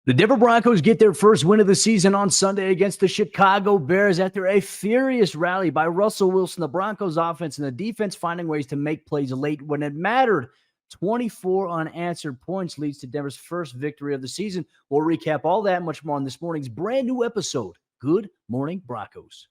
The Denver Broncos get their first win of the season on Sunday against the Chicago Bears after a furious rally by Russell Wilson, the Broncos offense and the defense finding ways to make plays late when it mattered. 24 unanswered points leads to Denver's first victory of the season. We'll recap all that and much more on this morning's brand new episode, Good Morning Broncos.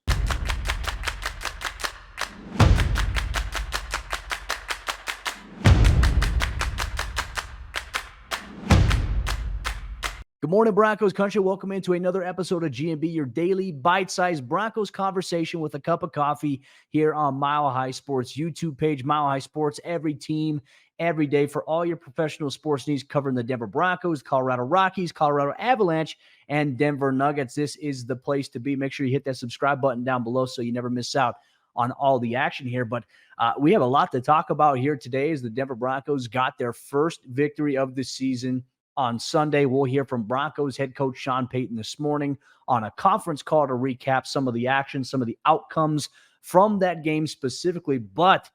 Good morning, Broncos Country. Welcome into another episode of G&B, your daily bite-sized Broncos conversation with a cup of coffee here on Mile High Sports YouTube page. Mile High Sports, every team, every day for all your professional sports needs, covering the Denver Broncos, Colorado Rockies, Colorado Avalanche, and Denver Nuggets. This is the place to be. Make sure you hit that subscribe button down below so you never miss out on all the action here. But we have a lot to talk about here today as the Denver Broncos got their first victory of the season on Sunday. We'll hear from Broncos head coach Sean Payton this morning on a conference call to recap some of the action, some of the outcomes from that game specifically. But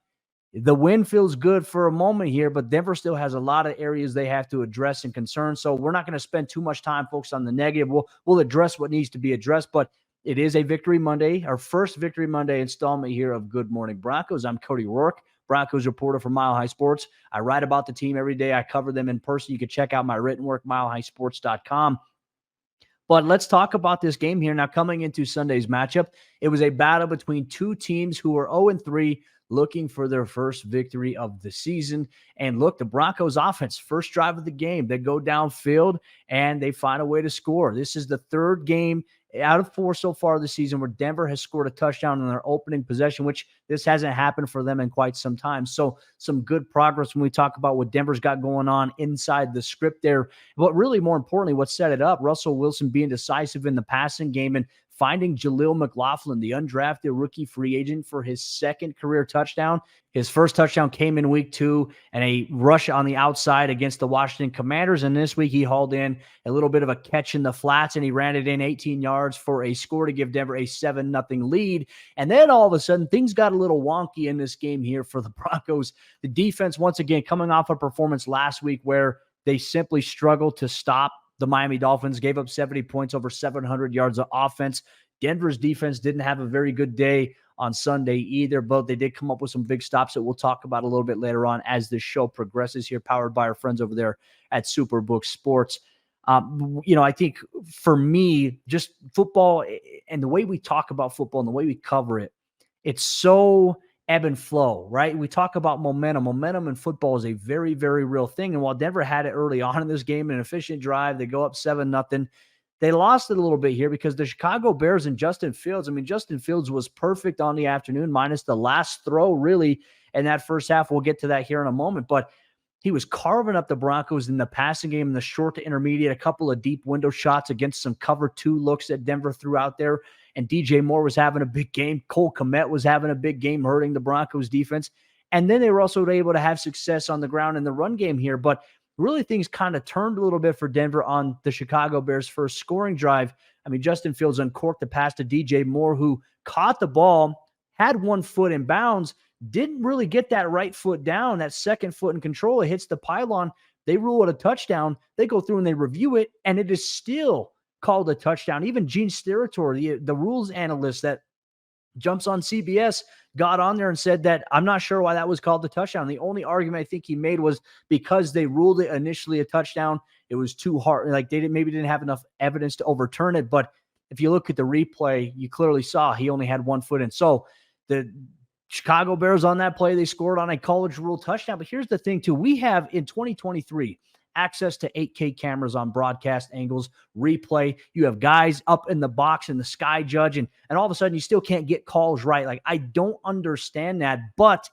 the win feels good for a moment here, but Denver still has a lot of areas they have to address and concern. So we're not going to spend too much time focused on the negative. We'll address what needs to be addressed, but it is a Victory Monday, our first Victory Monday installment here of Good Morning Broncos. I'm Cody Roark, Broncos reporter for Mile High Sports. I write about the team every day. I cover them in person. You can check out my written work, milehighsports.com. But let's talk about this game here. Now, coming into Sunday's matchup, it was a battle between two teams who were 0-3, looking for their first victory of the season. And look, the Broncos offense, first drive of the game, they go downfield and they find a way to score. This is the third game out of 4 so far this season where Denver has scored a touchdown in their opening possession, which this hasn't happened for them in quite some time. So some good progress when we talk about what Denver's got going on inside the script there. But really, more importantly, what set it up, Russell Wilson being decisive in the passing game and finding Jaleel McLaughlin, the undrafted rookie free agent, for his second career touchdown. His first touchdown came in week 2 and a rush on the outside against the Washington Commanders. And this week he hauled in a little bit of a catch in the flats and he ran it in 18 yards for a score to give Denver a 7-0 lead. And then all of a sudden things got a little wonky in this game here for the Broncos. The defense, once again, coming off a performance last week where they simply struggled to stop the Miami Dolphins, gave up 70 points, over 700 yards of offense. Denver's defense didn't have a very good day on Sunday either, but they did come up with some big stops that we'll talk about a little bit later on as this show progresses here, powered by our friends over there at Superbook Sports. I think for me, just football and the way we talk about football and the way we cover it, it's so ebb and flow, right? We talk about momentum. Momentum in football is a very, very real thing. And while Denver had it early on in this game, an efficient drive, they go up 7-0. They lost it a little bit here because the Chicago Bears and Justin Fields, Justin Fields was perfect on the afternoon, minus the last throw, really, in that first half. We'll get to that here in a moment. But he was carving up the Broncos in the passing game, in the short to intermediate, a couple of deep window shots against some cover 2 looks that Denver threw out there. And DJ Moore was having a big game. Cole Kmet was having a big game, hurting the Broncos defense. And then they were also able to have success on the ground in the run game here. But really things kind of turned a little bit for Denver on the Chicago Bears' first scoring drive. Justin Fields uncorked the pass to DJ Moore, who caught the ball, had one foot in bounds, didn't really get that right foot down, that second foot in control. It hits the pylon. They rule it a touchdown. They go through and they review it, and it is still called a touchdown. Even Gene Steratore, the rules analyst that jumps on CBS, got on there and said that I'm not sure why that was called a touchdown. The only argument I think he made was because they ruled it initially a touchdown, it was too hard. Like they didn't have enough evidence to overturn it. But if you look at the replay, you clearly saw he only had one foot in. So the Chicago Bears on that play, they scored on a college rule touchdown. But here's the thing too. We have in 2023 access to 8K cameras on broadcast angles, replay. You have guys up in the box in the sky judge, and all of a sudden you still can't get calls right. Like, I don't understand that. But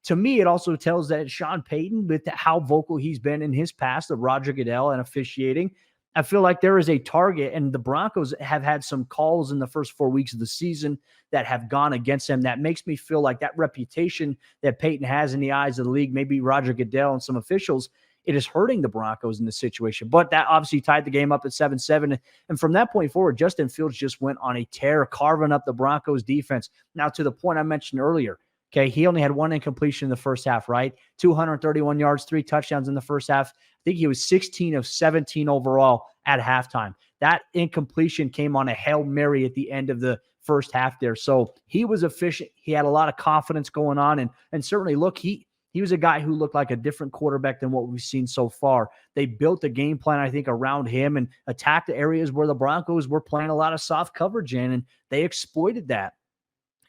to me, it also tells that Sean Payton, with how vocal he's been in his past of Roger Goodell and officiating, I feel like there is a target, and the Broncos have had some calls in the first 4 weeks of the season that have gone against them. That makes me feel like that reputation that Payton has in the eyes of the league, maybe Roger Goodell and some officials, it is hurting the Broncos in this situation. But that obviously tied the game up at 7-7. And from that point forward, Justin Fields just went on a tear, carving up the Broncos defense. Now, to the point I mentioned earlier, Okay, he only had one incompletion in the first half, right? 231 yards, 3 touchdowns in the first half. I think he was 16 of 17 overall at halftime. That incompletion came on a Hail Mary at the end of the first half there. So he was efficient. He had a lot of confidence going on. And certainly, look, he was a guy who looked like a different quarterback than what we've seen so far. They built a game plan, I think, around him and attacked the areas where the Broncos were playing a lot of soft coverage in, and they exploited that.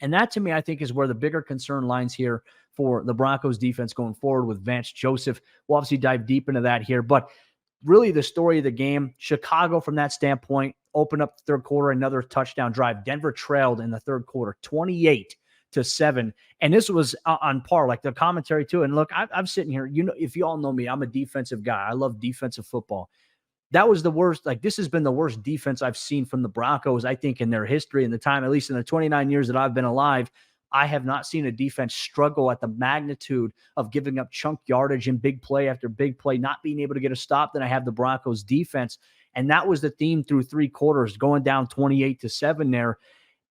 And that, to me, I think is where the bigger concern lies here for the Broncos defense going forward with Vance Joseph. We'll obviously dive deep into that here. But really the story of the game, Chicago from that standpoint, opened up the third quarter, another touchdown drive. Denver trailed in the third quarter, 28-7. And this was on par, like the commentary too. And look, I'm sitting here, if you all know me, I'm a defensive guy. I love defensive football. That was the worst. Like, this has been the worst defense I've seen from the Broncos, I think, in their history, in the time, at least in the 29 years that I've been alive. I have not seen a defense struggle at the magnitude of giving up chunk yardage in big play after big play, not being able to get a stop than I have the Broncos defense. And that was the theme through 3 quarters, going down 28-7 there.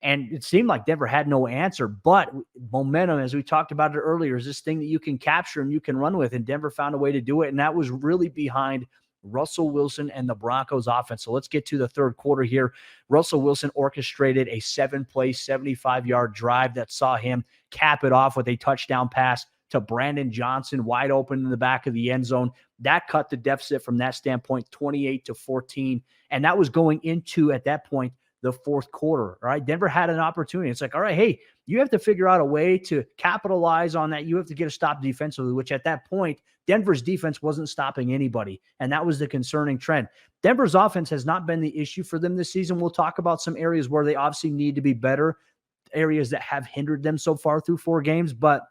And it seemed like Denver had no answer, but momentum, as we talked about it earlier, is this thing that you can capture and you can run with. And Denver found a way to do it. And that was really behind Russell Wilson and the Broncos offense. So let's get to the third quarter here. Russell Wilson orchestrated a 7-play, 75-yard drive that saw him cap it off with a touchdown pass to Brandon Johnson, wide open in the back of the end zone. That cut the deficit from that standpoint, 28-14. And that was going into, at that point, the fourth quarter. All right. Denver had an opportunity. It's like, all right, hey, you have to figure out a way to capitalize on that. You have to get a stop defensively, which at that point, Denver's defense wasn't stopping anybody. And that was the concerning trend. Denver's offense has not been the issue for them this season. We'll talk about some areas where they obviously need to be better, areas that have hindered them so far through 4 games. But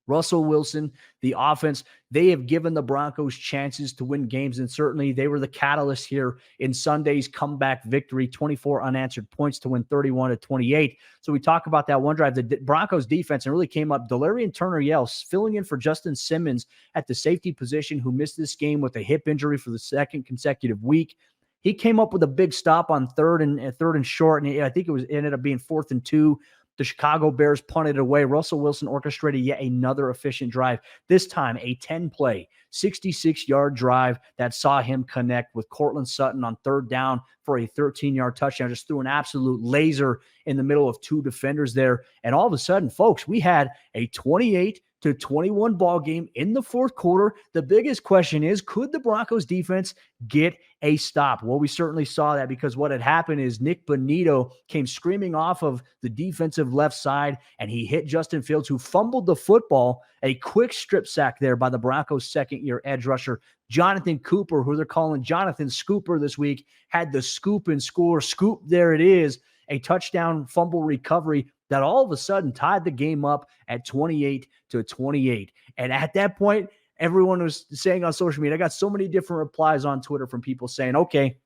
Russell Wilson, the offense, they have given the Broncos chances to win games, and certainly they were the catalyst here in Sunday's comeback victory, 24 unanswered points to win 31-28. So we talk about that one drive. The Broncos defense, and really came up, Delarian Turner-Yell filling in for Justin Simmons at the safety position, who missed this game with a hip injury for the second consecutive week. He came up with a big stop on third and short, and I think it ended up being 4th and 2. The Chicago Bears punted it away. Russell Wilson orchestrated yet another efficient drive, this time a 10-play, 66-yard drive that saw him connect with Cortland Sutton on third down for a 13-yard touchdown. Just threw an absolute laser in the middle of 2 defenders there. And all of a sudden, folks, we had a 28-21 ball game in the fourth quarter. The biggest question is, could the Broncos defense get a stop? Well, we certainly saw that, because what had happened is Nick Bonito came screaming off of the defensive left side, and he hit Justin Fields, who fumbled the football. A quick strip sack there by the Broncos' second-year edge rusher, Jonathan Cooper, who they're calling Jonathan Scooper this week, had the scoop and score. Scoop, there it is, a touchdown fumble recovery that all of a sudden tied the game up at 28-28. And at that point, everyone was saying on social media, I got so many different replies on Twitter from people saying, okay,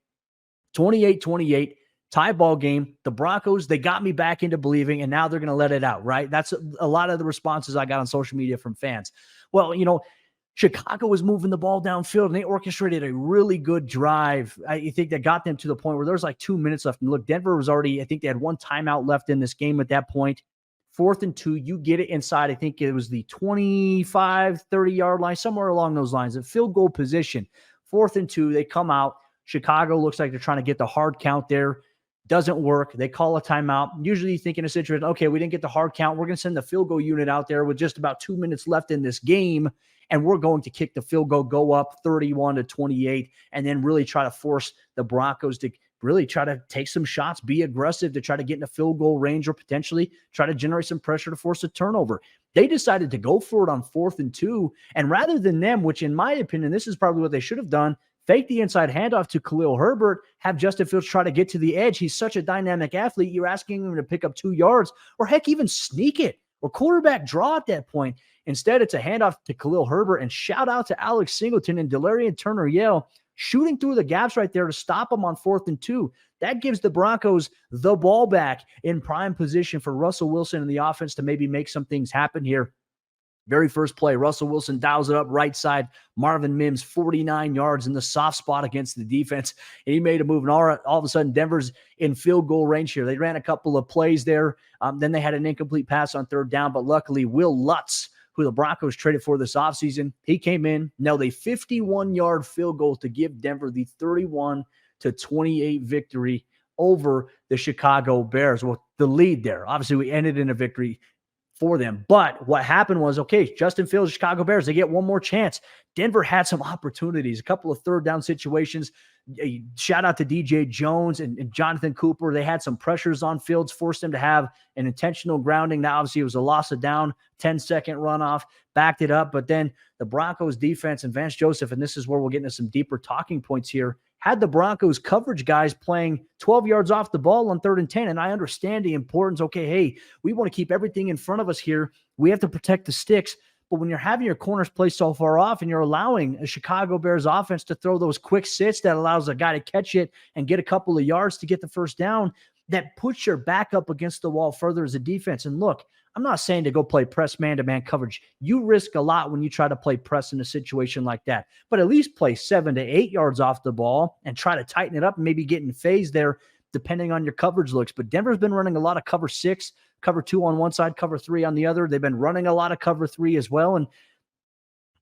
28-28, tie ball game. The Broncos, they got me back into believing, and now they're going to let it out, right? That's a lot of the responses I got on social media from fans. Well, Chicago was moving the ball downfield, and they orchestrated a really good drive. I think that got them to the point where there was like 2 minutes left. And look, Denver was already, I think they had 1 timeout left in this game at that point. 4th and 2, you get it inside. I think it was the 25, 30-yard line, somewhere along those lines, a field goal position. 4th and 2, they come out. Chicago looks like they're trying to get the hard count there. Doesn't work. They call a timeout. Usually you think in a situation, okay, we didn't get the hard count. We're going to send the field goal unit out there with just about 2 minutes left in this game, and we're going to kick the field goal, go up 31-28, and then really try to force the Broncos to really try to take some shots, be aggressive to try to get in a field goal range, or potentially try to generate some pressure to force a turnover. They decided to go for it on 4th and 2, and rather than them, which in my opinion, this is probably what they should have done, fake the inside handoff to Khalil Herbert, have Justin Fields try to get to the edge. He's such a dynamic athlete. You're asking him to pick up 2 yards, or heck, even sneak it, or quarterback draw at that point. Instead, it's a handoff to Khalil Herbert, and shout out to Alex Singleton and Delarian Turner-Yell shooting through the gaps right there to stop him on 4th and 2. That gives the Broncos the ball back in prime position for Russell Wilson and the offense to maybe make some things happen here. Very first play, Russell Wilson dials it up right side. Marvin Mims, 49 yards in the soft spot against the defense. And he made a move, and all of a sudden, Denver's in field goal range here. They ran a couple of plays there. Then they had an incomplete pass on third down, but luckily, Will Lutz, who the Broncos traded for this offseason, he came in, nailed a 51-yard field goal to give Denver the 31-28 victory over the Chicago Bears. Well, the lead there. Obviously, we ended in a victory for them. But what happened was, okay, Justin Fields, Chicago Bears, they get one more chance. Denver had some opportunities, a couple of third down situations. A shout out to DJ Jones and Jonathan Cooper. They had some pressures on Fields, forced him to have an intentional grounding. Now, obviously, it was a loss of down, 10-second runoff, backed it up. But then the Broncos defense and Vance Joseph, and this is where we'll get into some deeper talking points here, had the Broncos coverage guys playing 12 yards off the ball on 3rd and 10. And I understand the importance. Okay, hey, we want to keep everything in front of us here. We have to protect the sticks. But when you're having your corners play so far off and you're allowing a Chicago Bears offense to throw those quick sits that allows a guy to catch it and get a couple of yards to get the first down, that puts your back up against the wall further as a defense. And look, I'm not saying to go play press man-to-man coverage. You risk a lot when you try to play press in a situation like that. But at least play 7 to 8 yards off the ball and try to tighten it up and maybe get in phase there depending on your coverage looks. But Denver's been running a lot of cover 6, cover 2 on one side, cover 3 on the other. They've been running a lot of cover 3 as well. And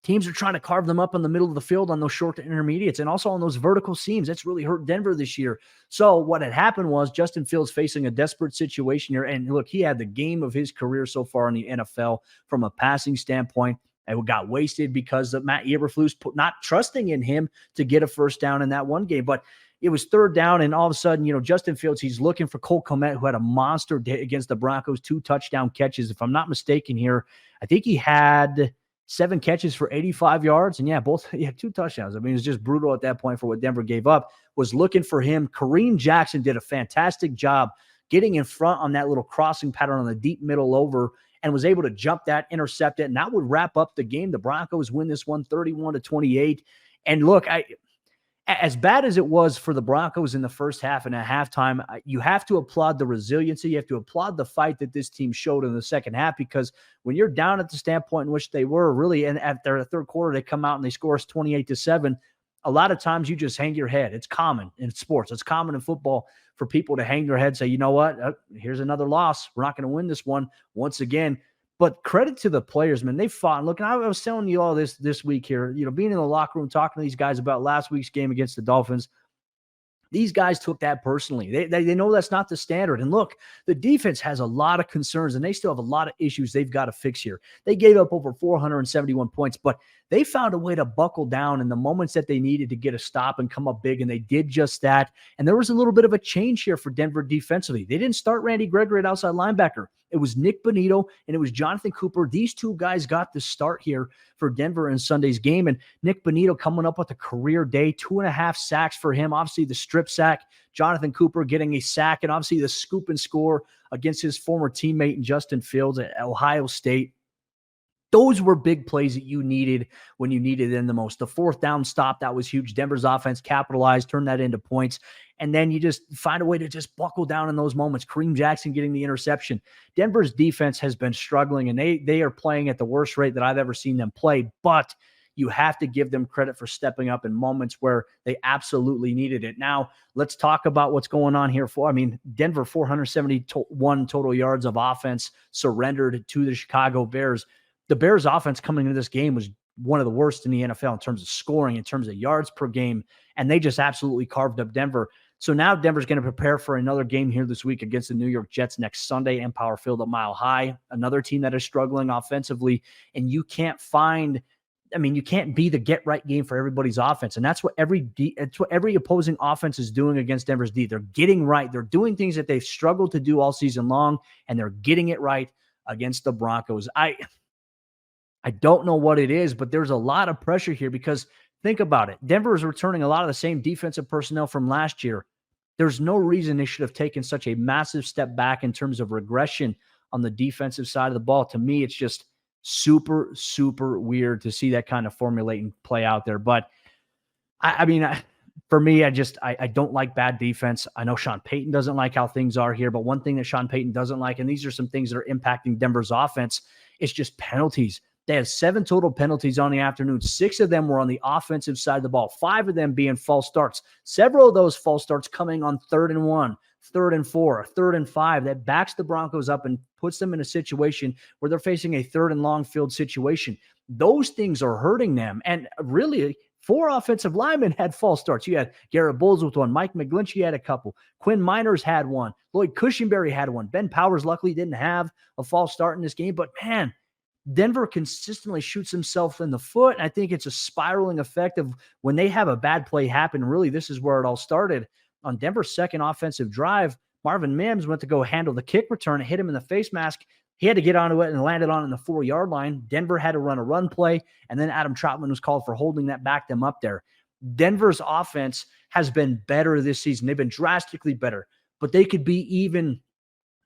teams are trying to carve them up in the middle of the field on those short to intermediates and also on those vertical seams. That's really hurt Denver this year. So what had happened was Justin Fields facing a desperate situation here. And look, he had the game of his career so far in the NFL from a passing standpoint. And got wasted because of Matt Eberflus not trusting in him to get a first down in that one game. But it was 3rd down, and all of a sudden, Justin Fields, he's looking for Cole Kmet, who had a monster day against the Broncos, 2 touchdown catches. If I'm not mistaken here, I think he had 7 catches for 85 yards. And both 2 touchdowns. I mean, it was just brutal at that point for what Denver gave up. Was looking for him. Kareem Jackson did a fantastic job getting in front on that little crossing pattern on the deep middle over and was able to jump that, intercept it, and that would wrap up the game. The Broncos win this one 31-28. And look, as bad as it was for the Broncos in the first half and at halftime, you have to applaud the resiliency. You have to applaud the fight that this team showed in the second half, because when you're down at the standpoint in which they were really, and at their third quarter, they come out and they score us 28-7. A lot of times you just hang your head. It's common in sports. It's common in football for people to hang their head, say, you know what, here's another loss. We're not going to win this one once again. But credit to the players, man. They fought. And look, I was telling you all this week here, being in the locker room, talking to these guys about last week's game against the Dolphins. These guys took that personally. They know that's not the standard. And look, the defense has a lot of concerns, and they still have a lot of issues they've got to fix here. They gave up over 471 points, but they found a way to buckle down in the moments that they needed to get a stop and come up big, and they did just that. And there was a little bit of a change here for Denver defensively. They didn't start Randy Gregory at outside linebacker. It was Nick Bonito and it was Jonathan Cooper. These 2 guys got the start here for Denver in Sunday's game. And Nick Bonito coming up with a career day, 2.5 sacks for him. Obviously the strip sack, Jonathan Cooper getting a sack, and obviously the scoop and score against his former teammate in Justin Fields at Ohio State. Those were big plays that you needed when you needed them the most. The 4th down stop, that was huge. Denver's offense capitalized, turned that into points. And then you just find a way to just buckle down in those moments. Kareem Jackson getting the interception. Denver's defense has been struggling, and they are playing at the worst rate that I've ever seen them play. But you have to give them credit for stepping up in moments where they absolutely needed it. Now, let's talk about what's going on here. Denver, 471 total yards of offense surrendered to the Chicago Bears. The Bears offense coming into this game was one of the worst in the NFL in terms of scoring, in terms of yards per game, and they just absolutely carved up Denver. So now Denver's going to prepare for another game here this week against the New York Jets next Sunday, Empower Field at Mile High, another team that is struggling offensively, and you can't be the get-right game for everybody's offense, and that's what every opposing offense is doing against Denver's D. They're getting right. They're doing things that they've struggled to do all season long, and they're getting it right against the Broncos. I don't know what it is, but there's a lot of pressure here because think about it. Denver is returning a lot of the same defensive personnel from last year. There's no reason they should have taken such a massive step back in terms of regression on the defensive side of the ball. To me, it's just super, super weird to see that kind of formulate and play out there. But for me, I don't like bad defense. I know Sean Payton doesn't like how things are here, but one thing that Sean Payton doesn't like, and these are some things that are impacting Denver's offense, it's just penalties. They had 7 total penalties on the afternoon. 6 of them were on the offensive side of the ball, 5 of them being false starts. Several of those false starts coming on 3rd and 1, 3rd and 4, 3rd and 5. That backs the Broncos up and puts them in a situation where they're facing a 3rd and long field situation. Those things are hurting them. And really, 4 offensive linemen had false starts. You had Garrett Bowles with one. Mike McGlinchey had a couple. Quinn Miners had one. Lloyd Cushenberry had one. Ben Powers luckily didn't have a false start in this game. But, man, Denver consistently shoots himself in the foot. And I think it's a spiraling effect of when they have a bad play happen. Really, this is where it all started. On Denver's second offensive drive, Marvin Mims went to go handle the kick return and hit him in the face mask. He had to get onto it and landed on the 4-yard line. Denver had to run a run play, and then Adam Troutman was called for holding that, backed them up there. Denver's offense has been better this season. They've been drastically better, but they could be even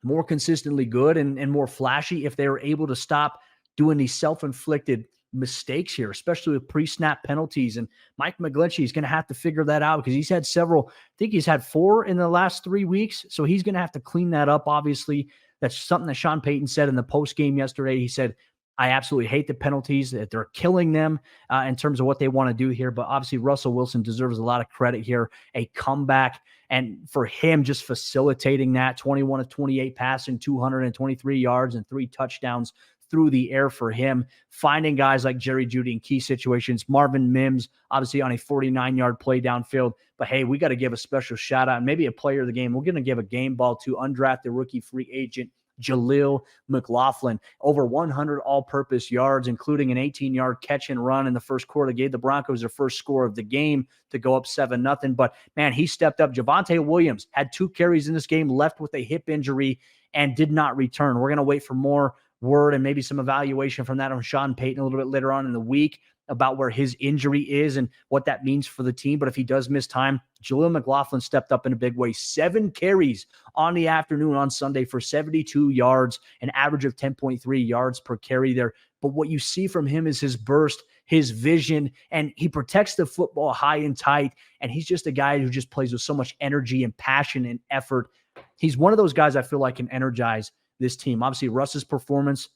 more consistently good and more flashy if they were able to stop doing these self-inflicted mistakes here, especially with pre-snap penalties. And Mike McGlinchey is going to have to figure that out because he's had several. I think he's had 4 in the last 3 weeks, so he's going to have to clean that up, obviously. That's something that Sean Payton said in the post-game yesterday. He said, I absolutely hate the penalties, that they're killing them in terms of what they want to do here. But obviously, Russell Wilson deserves a lot of credit here, a comeback. And for him, just facilitating that 21 of 28 passing, 223 yards and 3 touchdowns through the air for him, finding guys like Jerry Jeudy in key situations. Marvin Mims, obviously on a 49-yard play downfield. But, hey, we got to give a special shout-out, and maybe a player of the game. We're going to give a game ball to undrafted rookie free agent Jaleel McLaughlin. Over 100 all-purpose yards, including an 18-yard catch and run in the first quarter. Gave the Broncos their first score of the game to go up 7-0. But, man, he stepped up. Javonte Williams had 2 carries in this game, left with a hip injury, and did not return. We're going to wait for more word and maybe some evaluation from that on Sean Payton a little bit later on in the week about where his injury is and what that means for the team. But if he does miss time, Jaleel McLaughlin stepped up in a big way. 7 carries on the afternoon on Sunday for 72 yards, an average of 10.3 yards per carry there. But what you see from him is his burst, his vision, and he protects the football high and tight. And he's just a guy who just plays with so much energy and passion and effort. He's one of those guys I feel like can energize this team. Obviously, Russ's performance,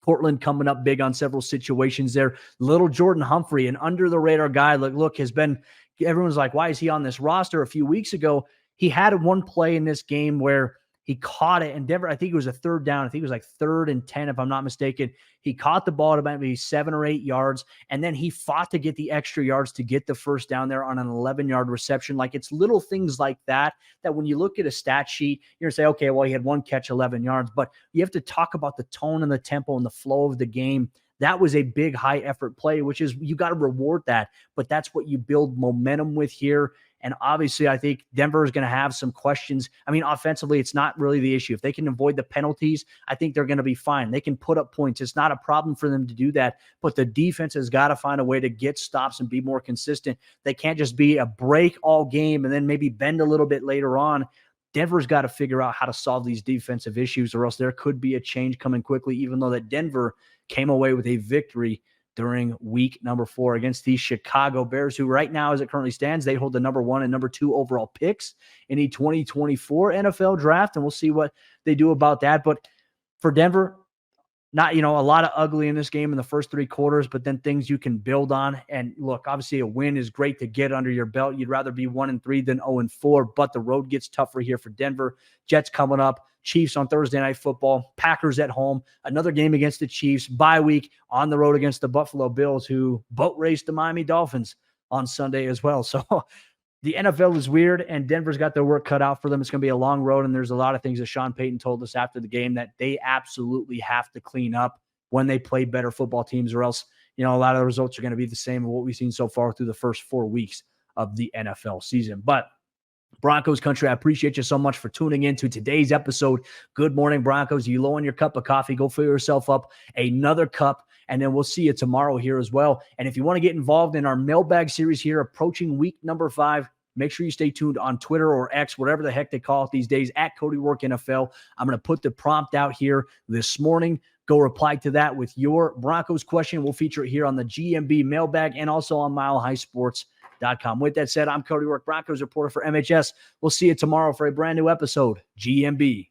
Portland coming up big on several situations there. Little Jordan Humphrey, an under-the-radar guy, has been, everyone's like, why is he on this roster? A few weeks ago, he had one play in this game where he caught it, and Denver, I think it was a 3rd down. I think it was like 3rd and 10, if I'm not mistaken. He caught the ball at about maybe 7 or 8 yards, and then he fought to get the extra yards to get the first down there on an 11-yard reception. Like, it's little things like that when you look at a stat sheet, you're going to say, okay, well, he had 1 catch, 11 yards. But you have to talk about the tone and the tempo and the flow of the game. That was a big, high-effort play, which is, you got to reward that. But that's what you build momentum with here. And obviously, I think Denver is going to have some questions. I mean, offensively, it's not really the issue. If they can avoid the penalties, I think they're going to be fine. They can put up points. It's not a problem for them to do that. But the defense has got to find a way to get stops and be more consistent. They can't just be a break all game and then maybe bend a little bit later on. Denver's got to figure out how to solve these defensive issues, or else there could be a change coming quickly, even though that Denver came away with a victory during week number 4 against the Chicago Bears, who right now, as it currently stands, they hold the number 1 and number 2 overall picks in the 2024 NFL draft, and we'll see what they do about that. But for Denver, not, a lot of ugly in this game in the first 3 quarters, but then things you can build on. And look, obviously a win is great to get under your belt. You'd rather be 1-3 than 0-4, but the road gets tougher here for Denver. Jets coming up, Chiefs on Thursday Night Football, Packers at home, another game against the Chiefs, bye week on the road against the Buffalo Bills, who boat raced the Miami Dolphins on Sunday as well. So the NFL is weird, and Denver's got their work cut out for them. It's going to be a long road, and there's a lot of things that Sean Payton told us after the game that they absolutely have to clean up when they play better football teams, or else, a lot of the results are going to be the same of what we've seen so far through the first 4 weeks of the NFL season. But Broncos Country, I appreciate you so much for tuning in to today's episode. Good Morning Broncos. You low on your cup of coffee, go fill yourself up another cup, and then we'll see you tomorrow here as well. And if you want to get involved in our mailbag series here, approaching week number 5, make sure you stay tuned on Twitter or X, whatever the heck they call it these days, at Cody Roark NFL. I'm going to put the prompt out here this morning. Go reply to that with your Broncos question. We'll feature it here on the GMB mailbag and also on milehighsports.com. With that said, I'm Cody Roark, Broncos reporter for MHS. We'll see you tomorrow for a brand new episode, GMB.